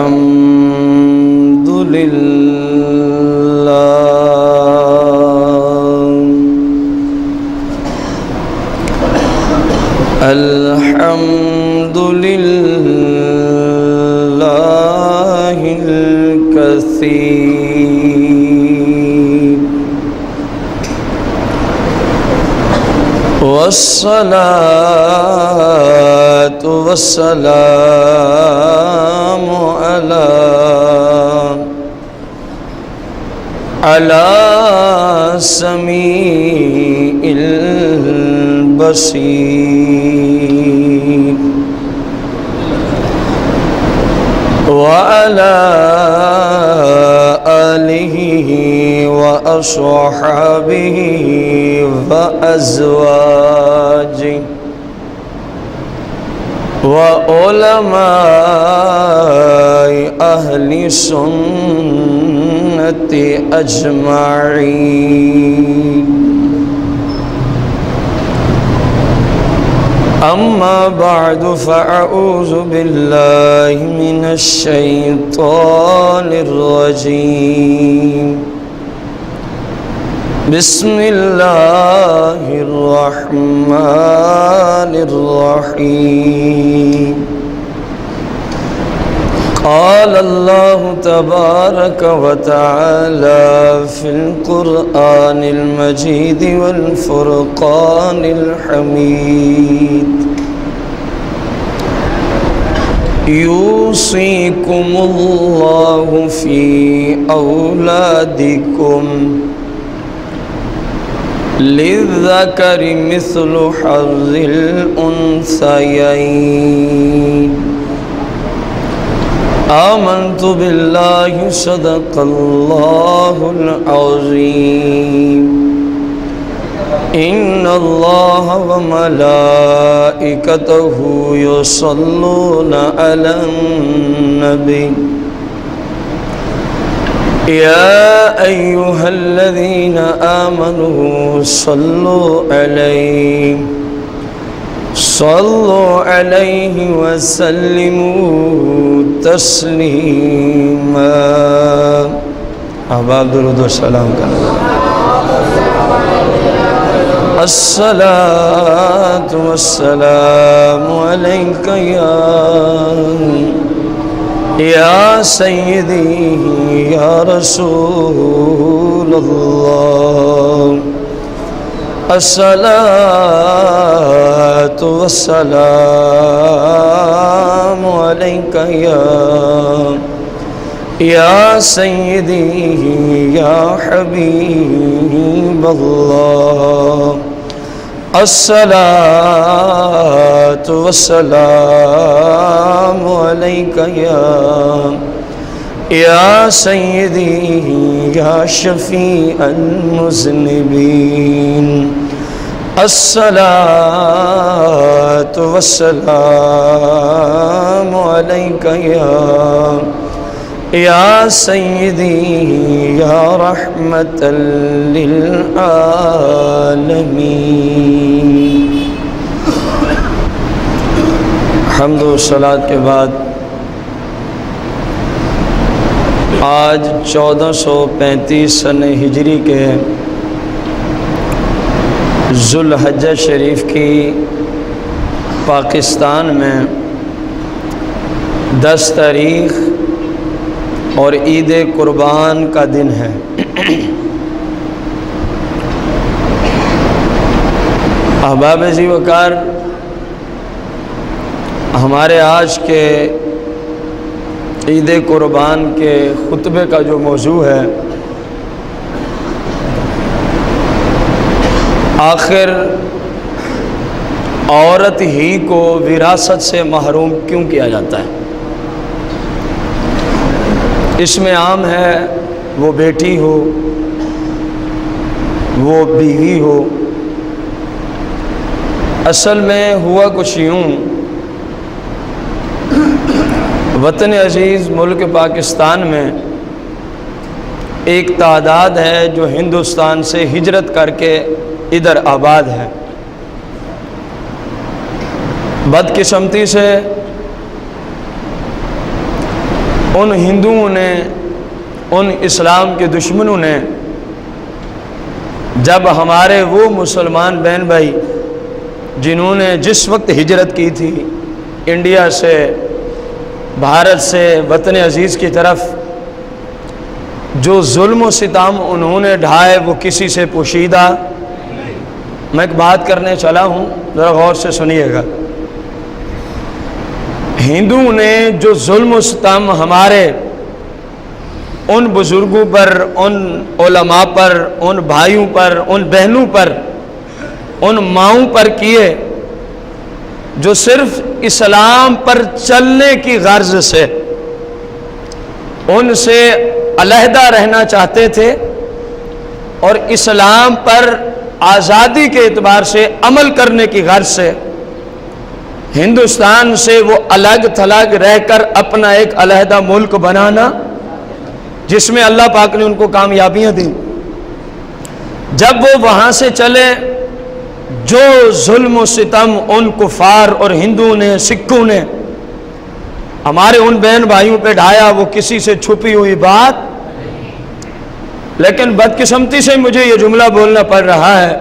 الحمد لله الحمد لله الكثير والصلاة والسلام على سميع البصير وعلى آله وأصحابه وأزواجه وعلماء أهل السنة أجمعين أما بعد فأعوذ بالله من الشيطان الرجيم بسم الله الرحمن الرحيم قال الله تبارك وتعالى في القرآن المجيد والفرقان الحميد يوصيكم الله في أولادكم للذكر مثل حظ الأنثيين آمنت بالله صدق الله العظيم إن الله وملائكته يصلون على النبي يا أيها الذين آمنوا صلوا عليه وسلموا تسلیما. احباب درود و سلام کرنا. الصلاة والسلام عليك يا سيدي يا رسول الله. الصلاة والسلام عليك يا سيدي يا حبيب الله. الصلاة والسلام عليك يا سيدي يا شفيع المذنبين. الصلاة والسلام عليك يا سيدي يا رحمة للعالمين. حمد و صلاۃ کے بعد آج 1435 سن ہجری کے ذوالحجہ شریف کی پاکستان میں 10 تاریخ اور عید قربان کا دن ہے. احباب عزیز وقار، ہمارے آج کے عید قربان کے خطبے کا جو موضوع ہے، آخر عورت ہی کو وراثت سے محروم کیوں کیا جاتا ہے؟ اس میں عام ہے وہ بیٹی ہو، وہ بیوی ہو. اصل میں ہوا کچھ یوں، وطن عزیز ملک پاکستان میں ایک تعداد ہے جو ہندوستان سے ہجرت کر کے ادھر آباد ہیں۔ بدقسمتی سے ان ہندوؤں نے، ان اسلام کے دشمنوں نے جب ہمارے وہ مسلمان بہن بھائی جنہوں نے جس وقت ہجرت کی تھی انڈیا سے، بھارت سے وطن عزیز کی طرف، جو ظلم و ستم انہوں نے ڈھائے وہ کسی سے پوشیدہ۔ میں ایک بات کرنے چلا ہوں، ذرا غور سے سنیے گا۔ ہندوؤں نے جو ظلم و ستم ہمارے ان بزرگوں پر، ان علماء پر، ان بھائیوں پر، ان بہنوں پر، ان ماؤں پر کیے جو صرف اسلام پر چلنے کی غرض سے ان سے علیحدہ رہنا چاہتے تھے اور اسلام پر آزادی کے اعتبار سے عمل کرنے کی غرض سے ہندوستان سے وہ الگ تھلگ رہ کر اپنا ایک علیحدہ ملک بنانا، جس میں اللہ پاک نے ان کو کامیابیاں دیں۔ جب وہ وہاں سے چلے، جو ظلم و ستم ان کفار اور ہندوؤں نے، سکھوں نے ہمارے ان بہن بھائیوں پہ ڈھایا وہ کسی سے چھپی ہوئی بات، لیکن بدقسمتی سے مجھے یہ جملہ بولنا پڑ رہا ہے،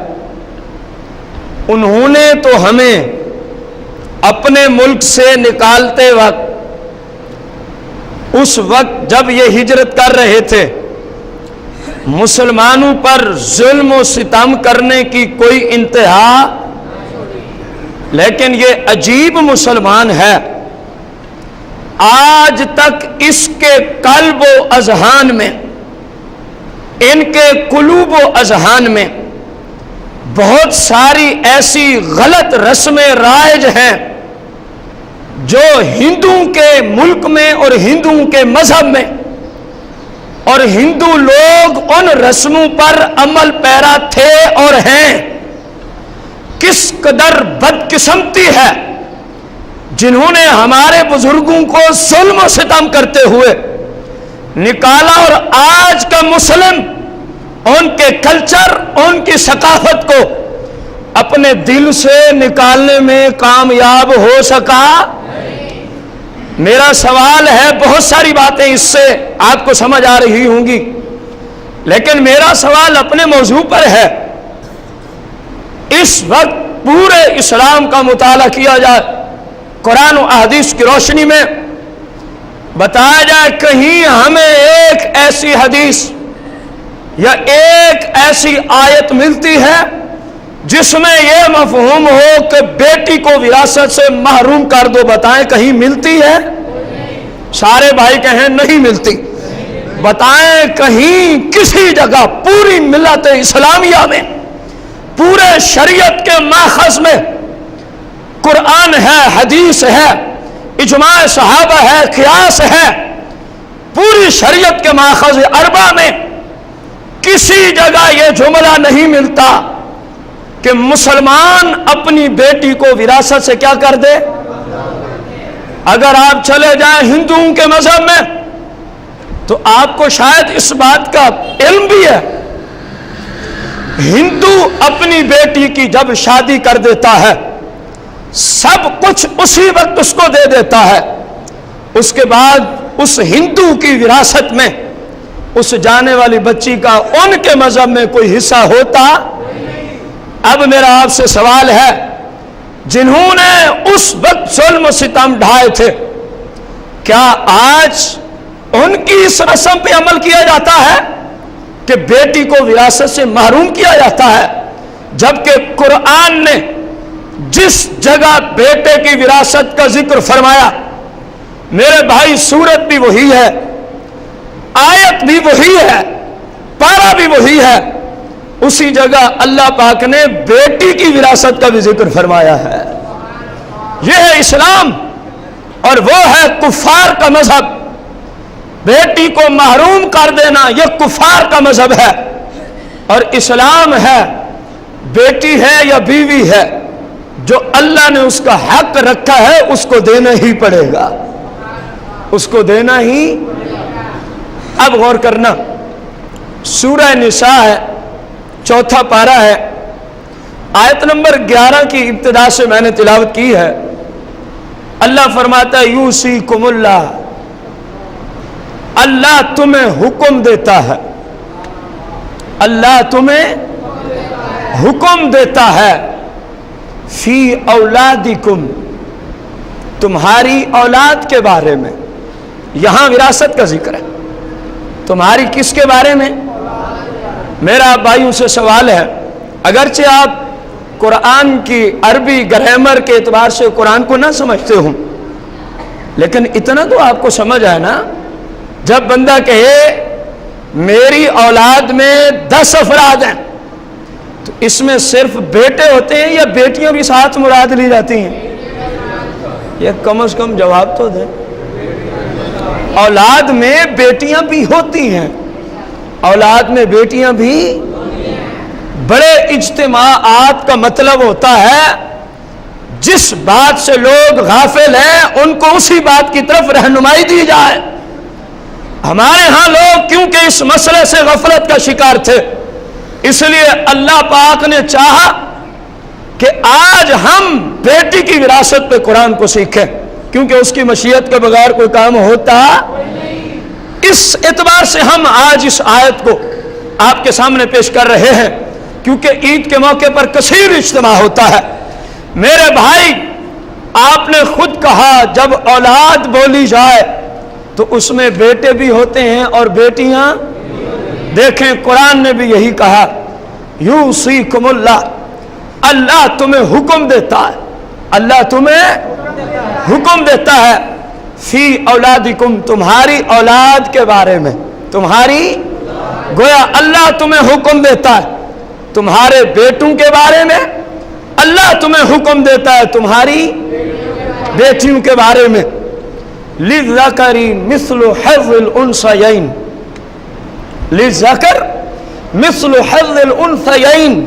انہوں نے تو ہمیں اپنے ملک سے نکالتے وقت، اس وقت جب یہ ہجرت کر رہے تھے، مسلمانوں پر ظلم و ستم کرنے کی کوئی انتہا، لیکن یہ عجیب مسلمان ہے، آج تک اس کے قلب و اذہان میں، ان کے قلوب و اذہان میں بہت ساری ایسی غلط رسمیں رائج ہیں جو ہندوؤں کے ملک میں اور ہندوؤں کے مذہب میں، اور ہندو لوگ ان رسموں پر عمل پیرا تھے اور ہیں۔ کس قدر بدقسمتی ہے جنہوں نے ہمارے بزرگوں کو ظلم و ستم کرتے ہوئے نکالا، اور آج کا مسلم ان کے کلچر، ان کی ثقافت کو اپنے دل سے نکالنے میں کامیاب ہو سکا۔ میرا سوال ہے، بہت ساری باتیں اس سے آپ کو سمجھ آ رہی ہوں گی، لیکن میرا سوال اپنے موضوع پر ہے۔ اس وقت پورے اسلام کا مطالعہ کیا جائے، قرآن و احادیث کی روشنی میں بتایا جائے، کہیں ہمیں ایک ایسی حدیث یا ایک ایسی آیت ملتی ہے جس میں یہ مفہوم ہو کہ بیٹی کو وراثت سے محروم کر دو، بتائیں کہیں ملتی ہے؟ سارے بھائی کہیں نہیں ملتی۔ بتائیں کہیں کسی جگہ پوری ملت اسلامیہ میں، پورے شریعت کے ماخذ میں، قرآن ہے، حدیث ہے، اجماع صحابہ ہے، قیاس ہے، پوری شریعت کے ماخذ اربع میں کسی جگہ یہ جملہ نہیں ملتا کہ مسلمان اپنی بیٹی کو وراثت سے کیا کر دے؟ اگر آپ چلے جائیں ہندوؤں کے مذہب میں تو آپ کو شاید اس بات کا علم بھی ہے، ہندو اپنی بیٹی کی جب شادی کر دیتا ہے سب کچھ اسی وقت اس کو دے دیتا ہے، اس کے بعد اس ہندو کی وراثت میں اس جانے والی بچی کا ان کے مذہب میں کوئی حصہ ہوتا؟ اب میرا آپ سے سوال ہے، جنہوں نے اس وقت ظلم و ستم ڈھائے تھے، کیا آج ان کی اس رسم پہ عمل کیا جاتا ہے کہ بیٹی کو وراثت سے محروم کیا جاتا ہے؟ جبکہ قرآن نے جس جگہ بیٹے کی وراثت کا ذکر فرمایا، میرے بھائی سورت بھی وہی ہے، آیت بھی وہی ہے، پارہ بھی وہی ہے، اسی جگہ اللہ پاک نے بیٹی کی وراثت کا بھی ذکر فرمایا ہے۔ یہ ہے اسلام اور وہ ہے کفار کا مذہب۔ بیٹی کو محروم کر دینا یہ کفار کا مذہب ہے، اور اسلام ہے بیٹی ہے یا بیوی ہے، جو اللہ نے اس کا حق رکھا ہے اس کو دینا ہی پڑے گا، اس کو دینا ہی۔ اب غور کرنا، سورہ نساء ہے، چوتھا پارہ ہے، آیت نمبر 11 کی ابتدا سے میں نے تلاوت کی ہے. اللہ فرماتا ہے یوصیکم اللہ، اللہ تمہیں حکم دیتا ہے، اللہ تمہیں حکم دیتا ہے فی اولادکم، تمہاری اولاد کے بارے میں. یہاں وراثت کا ذکر ہے. تمہاری کس کے بارے میں؟ میرا آپ بھائیوں سے سوال ہے، اگرچہ آپ قرآن کی عربی گرامر کے اعتبار سے قرآن کو نہ سمجھتے ہوں، لیکن اتنا تو آپ کو سمجھ آئے نا، جب بندہ کہے میری اولاد میں 10 افراد ہیں تو اس میں صرف بیٹے ہوتے ہیں یا بیٹیاں بھی ساتھ مراد لی جاتی ہیں؟ یہ کم از کم جواب تو دیں. اولاد میں بیٹیاں بھی ہوتی ہیں، اولاد میں بیٹیاں بھی. بڑے اجتماعات کا مطلب ہوتا ہے جس بات سے لوگ غافل ہیں ان کو اسی بات کی طرف رہنمائی دی جائے. ہمارے ہاں لوگ کیونکہ اس مسئلے سے غفلت کا شکار تھے، اس لیے اللہ پاک نے چاہا کہ آج ہم بیٹی کی وراثت پہ قرآن کو سیکھیں، کیونکہ اس کی مشیت کے بغیر کوئی کام ہوتا. اس اعتبار سے ہم آج اس آیت کو آپ کے سامنے پیش کر رہے ہیں، کیونکہ عید کے موقع پر کثیر اجتماع ہوتا ہے. میرے بھائی، آپ نے خود کہا جب اولاد بولی جائے تو اس میں بیٹے بھی ہوتے ہیں اور بیٹیاں. دیکھیں قرآن نے بھی یہی کہا یوصیکم اللہ، اللہ تمہیں حکم دیتا ہے، اللہ تمہیں حکم دیتا ہے فی اولادکم، تمہاری اولاد کے بارے میں. تمہاری، گویا اللہ تمہیں حکم دیتا ہے تمہارے بیٹوں کے بارے میں، اللہ تمہیں حکم دیتا ہے تمہاری بیٹیوں کے بارے میں. للذکر مثل حظ الانثیین، للذکر مثل حظ الانثیین.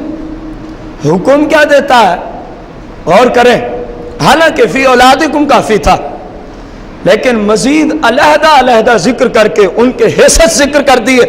حکم کیا دیتا ہے؟ غور کریں. حالانکہ فی اولادکم کافی تھا، لیکن مزید علیحدہ علیحدہ ذکر کر کے ان کے حیثیت ذکر کر دیے.